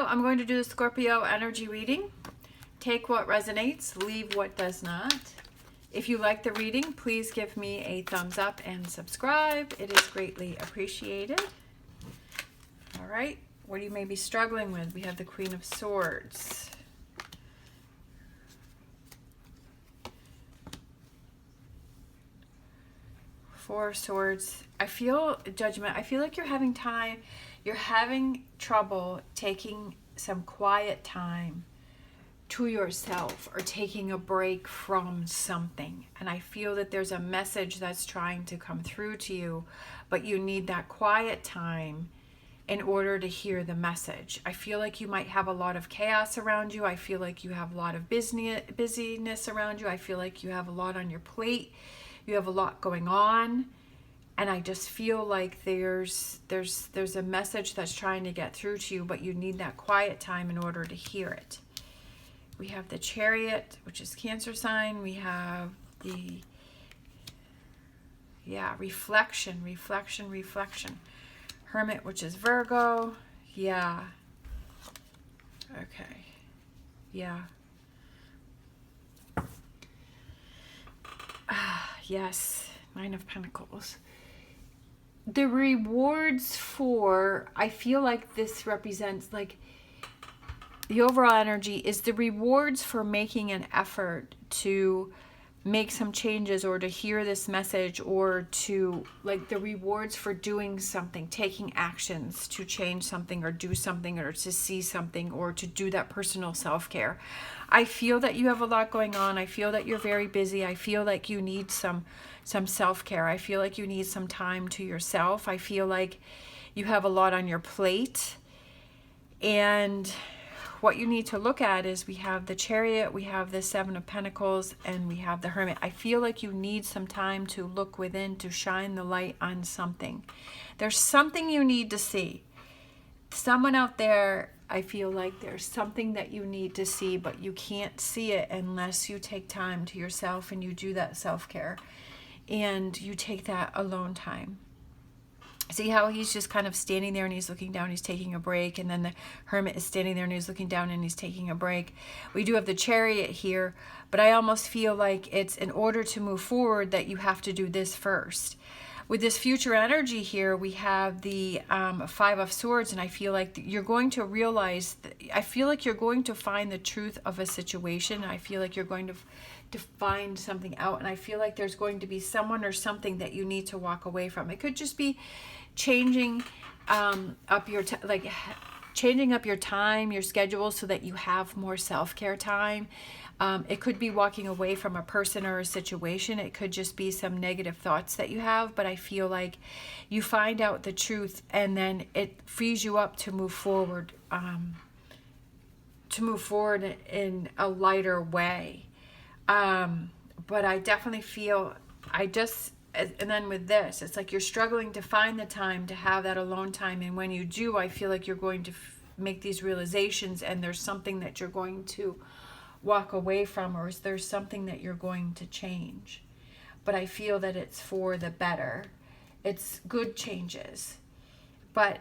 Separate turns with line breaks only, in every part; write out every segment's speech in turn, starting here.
I'm going to do the Scorpio energy reading. Take what resonates, leave what does not. If you like the reading, please give me a thumbs up and subscribe. It is greatly appreciated. All right, what you may be struggling with. We have the Queen of Swords. Four of Swords. I feel judgment. I feel like you're having trouble taking some quiet time to yourself or taking a break from something. And I feel that there's a message that's trying to come through to you, but you need that quiet time in order to hear the message. I feel like you might have a lot of chaos around you. I feel like you have a lot of busyness around you. I feel like you have a lot on your plate. You have a lot going on. And I just feel like there's a message that's trying to get through to you, but you need that quiet time in order to hear it. We have the Chariot, which is Cancer sign. We have the, reflection. Hermit, which is Virgo. Yeah. Okay. Yeah. Yes. Nine of Pentacles. The rewards for, I feel like this represents, like, the overall energy is the rewards for making an effort to make some changes or to hear this message, or to, like, the rewards for doing something, taking actions to change something or do something or to see something or to do that personal self-care. I feel that you have a lot going on. I feel that you're very busy. I feel like you need some self-care. I feel like you need some time to yourself. I feel like you have a lot on your plate. And what you need to look at is, we have the Chariot, we have the Seven of Pentacles, and we have the Hermit. I feel like you need some time to look within, to shine the light on something. There's something you need to see. Someone out there, I feel like there's something that you need to see, but you can't see it unless you take time to yourself and you do that self-care and you take that alone time. See how he's just kind of standing there and he's looking down, he's taking a break, and then the Hermit is standing there and he's looking down and he's taking a break. We do have the Chariot here, but I almost feel like it's in order to move forward that you have to do this first. With this future energy here, we have the Five of Swords, and I feel like you're going to realize, I feel like you're going to find the truth of a situation. I feel like you're going to find something out, and I feel like there's going to be someone or something that you need to walk away from. It could just be changing up your changing up your time, your schedule, so that you have more self-care time. It could be walking away from a person or a situation. It could just be some negative thoughts that you have, but I feel like you find out the truth and then it frees you up to move forward in a lighter way. But I definitely feel, and then with this, it's like you're struggling to find the time to have that alone time. And when you do, I feel like you're going to make these realizations, and there's something that you're going to walk away from, or there's something that you're going to change. But I feel that it's for the better. It's good changes. But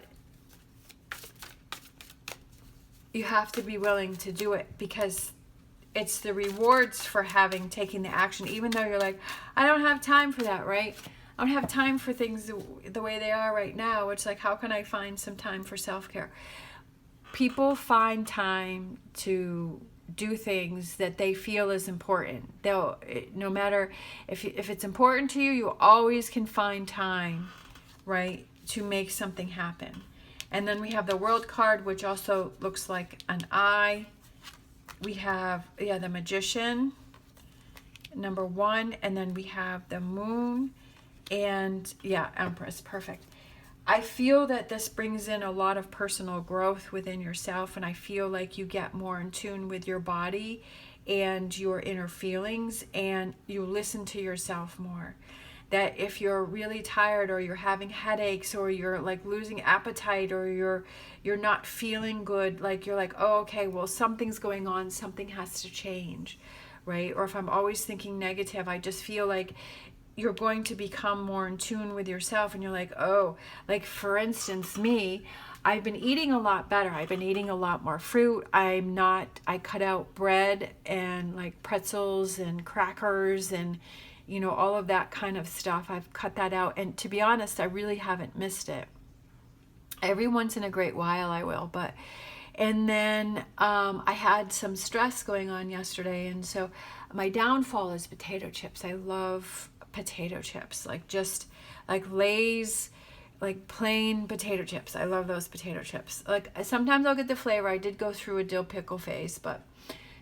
you have to be willing to do it, because it's the rewards for taking the action, even though you're like, I don't have time for that, right? I don't have time for things the way they are right now. It's like, how can I find some time for self-care? People find time to do things that they feel is important. No matter if it's important to you, you always can find time, right, to make something happen. And then we have the World card, which also looks like an eye. We have, the Magician, number 1, and then we have the Moon, and Empress. Perfect. I feel that this brings in a lot of personal growth within yourself, and I feel like you get more in tune with your body and your inner feelings, and you listen to yourself more. That if you're really tired, or you're having headaches, or you're like losing appetite, or you're not feeling good, like you're like, oh, okay, well, something's going on, something has to change, right? Or if I'm always thinking negative, I just feel like you're going to become more in tune with yourself, and you're like, oh, like for instance, me, I've been eating a lot better. I've been eating a lot more fruit. I cut out bread and like pretzels and crackers and, you know, all of that kind of stuff. I've cut that out. And to be honest, I really haven't missed it. Every once in a great while I will, but, and then I had some stress going on yesterday. And so my downfall is potato chips. I love potato chips, like just like Lay's, like plain potato chips. I love those potato chips. Like sometimes I'll get the flavor. I did go through a dill pickle phase, but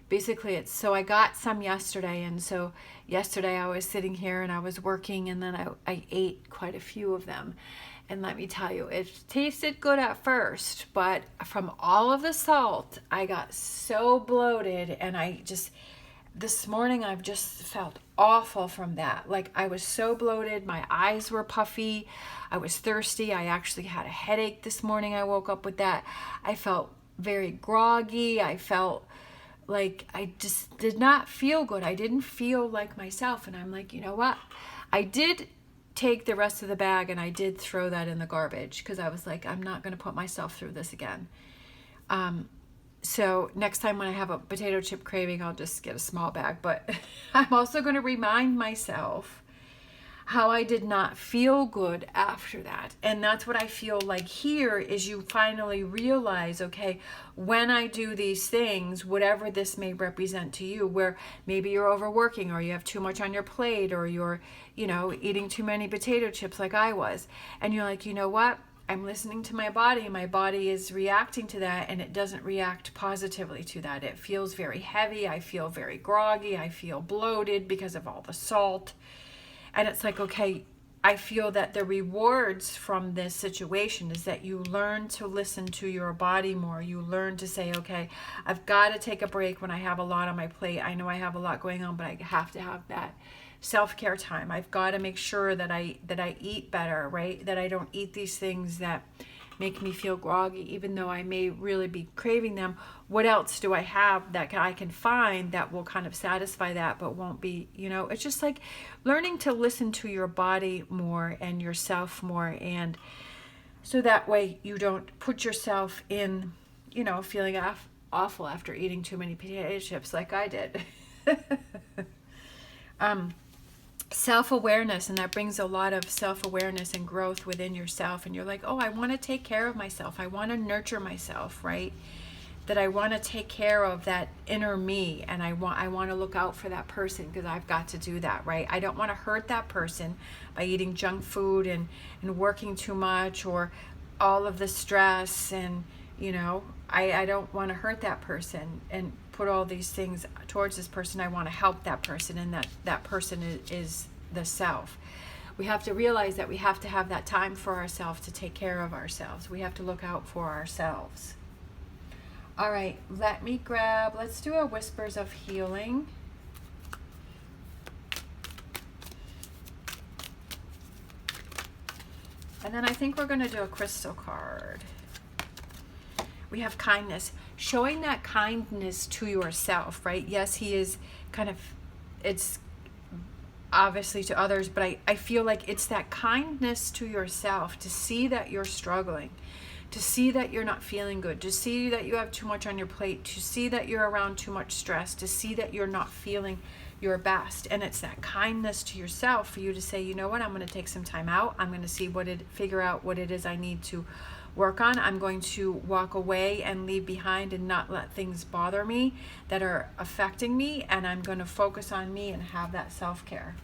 basically it's, so I got some yesterday. And so yesterday I was sitting here and I was working, and then I ate quite a few of them. And let me tell you, it tasted good at first, but from all of the salt, I got so bloated, and this morning I've just felt awful from that. Like I was so bloated, my eyes were puffy, I was thirsty, I actually had a headache this morning. I woke up with that. I felt very groggy. I felt like I just did not feel good. I didn't feel like myself. And I'm like, you know what? I did take the rest of the bag and I did throw that in the garbage because I was like, I'm not going to put myself through this again. So next time when I have a potato chip craving, I'll just get a small bag. But I'm also going to remind myself how I did not feel good after that. And that's what I feel like here is you finally realize, okay, when I do these things, whatever this may represent to you, where maybe you're overworking or you have too much on your plate or you're, you know, eating too many potato chips like I was. And you're like, you know what? I'm listening to my body. My body is reacting to that, and it doesn't react positively to that. It feels very heavy. I feel very groggy. I feel bloated because of all the salt. And it's like, okay, I feel that the rewards from this situation is that you learn to listen to your body more. You learn to say, okay, I've got to take a break when I have a lot on my plate. I know I have a lot going on, but I have to have that self-care time. I've got to make sure that I eat better, right? That I don't eat these things that make me feel groggy, even though I may really be craving them. What else do I have that I can find that will kind of satisfy that, but won't be, you know, it's just like learning to listen to your body more and yourself more. And so that way you don't put yourself in, you know, feeling awful after eating too many potato chips like I did. Self-awareness, and that brings a lot of self-awareness and growth within yourself. And you're like, oh, I want to take care of myself. I want to nurture myself, right? That I want to take care of that inner me, and I want to look out for that person because I've got to do that, right? I don't want to hurt that person by eating junk food and working too much or all of the stress, and you know, I don't want to hurt that person and put all these things towards this person. I want to help that person, and that person is the self. We have to realize that we have to have that time for ourselves to take care of ourselves. We have to look out for ourselves. All right, let's do a Whispers of Healing. And then I think we're going to do a crystal card. We have kindness, showing that kindness to yourself, right? Yes, he is kind of, it's obviously to others, but I feel like it's that kindness to yourself, to see that you're struggling, to see that you're not feeling good, to see that you have too much on your plate, to see that you're around too much stress, to see that you're not feeling your best. And it's that kindness to yourself for you to say, you know what, I'm going to take some time out. I'm going to figure out what it is I need to work on. I'm going to walk away and leave behind and not let things bother me that are affecting me. And I'm going to focus on me and have that self-care.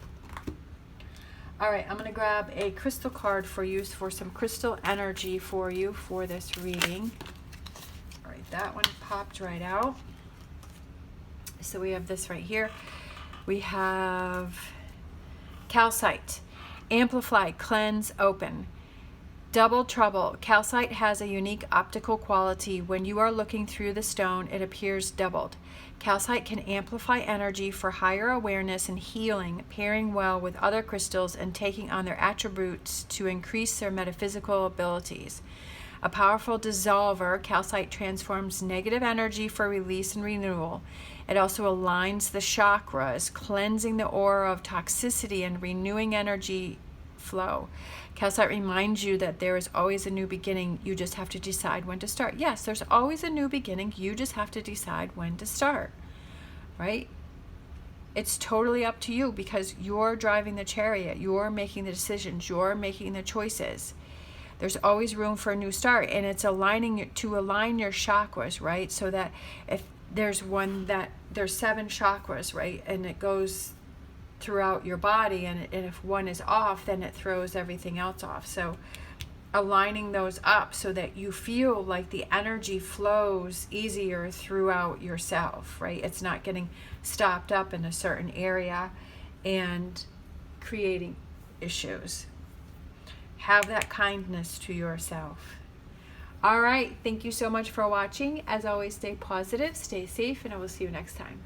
All right, I'm going to grab a crystal card for you for some crystal energy for you for this reading. All right, that one popped right out. So we have this right here. We have calcite, amplify, cleanse, open. Double trouble. Calcite has a unique optical quality. When you are looking through the stone, it appears doubled. Calcite can amplify energy for higher awareness and healing, pairing well with other crystals and taking on their attributes to increase their metaphysical abilities. A powerful dissolver, calcite transforms negative energy for release and renewal. It also aligns the chakras, cleansing the aura of toxicity and renewing energy flow. Calcite reminds you that there is always a new beginning. You just have to decide when to start. Yes, there's always a new beginning. You just have to decide when to start, right? It's totally up to you because you're driving the chariot. You're making the decisions. You're making the choices. There's always room for a new start, and it's aligning to align your chakras, right? So that if there's there's 7 chakras, right? And it goes throughout your body, and if one is off, then it throws everything else off. So aligning those up so that you feel like the energy flows easier throughout yourself, right? It's not getting stopped up in a certain area and creating issues. Have that kindness to yourself. All right, thank you so much for watching. As always, stay positive, stay safe, and I will see you next time.